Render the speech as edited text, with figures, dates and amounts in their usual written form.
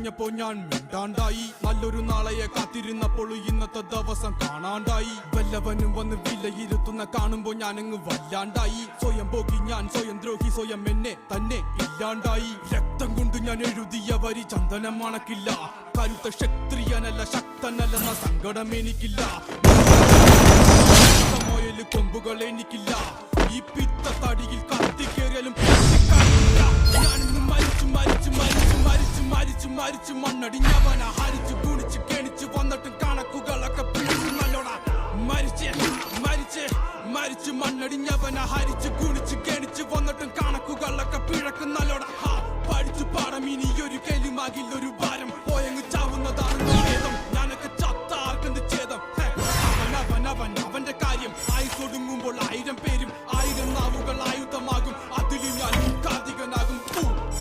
കഴിഞ്ഞപ്പോ ഞാൻ മിണ്ടാണ്ടായി. നല്ലൊരു നാളെയെ കാത്തിരുന്നപ്പോൾ ഇന്നത്തെ ദിവസം കാണാണ്ടായി. വല്ലവനും വന്ന് വിലയിരുത്തുന്ന കാണുമ്പോ ഞാനങ്ങ് വല്ലാണ്ടായി. സ്വയം പോകി ഞാൻ, സ്വയം ദ്രോഹി, സ്വയം എന്നെ തന്നെ ഇല്ലാണ്ടായി. രക്തം കൊണ്ട് ഞാൻ എഴുതിയ വരി ചന്ദനം മണക്കില്ല. കരുത്ത ക്ഷത്രിയനല്ല, ശക്തനല്ലെന്ന സങ്കടം എനിക്കില്ല. കൊമ്പുകൾ എനിക്കില്ല. ഈ പിത്ത തടിയിൽ കത്തിക്കേറിയാലും ഞാനിന്ന് മരിച്ചു മരിച്ചു മരിച്ചു മരിച്ചു മരിച്ചു മരിച്ചു മണ്ണടിഞ്ഞവന ഹരിച്ചു കുണിച്ച് കെണിച്ചു വന്നിട്ടും കണക്കുകളൊക്കെ പിടിച്ചു നല്ലോണ. മരിച്ച് മരിച്ച് മരിച്ചു മണ്ണടിഞ്ഞവന ഹരിച്ചു കുണിച്ച് കെണിച്ചു വന്നിട്ടും കണക്കുകളൊക്കെ പിഴക്കും നല്ലോണ. പഠിച്ചു പാടം ഇനിയൊരു കെലുമാകിൽ ഒരു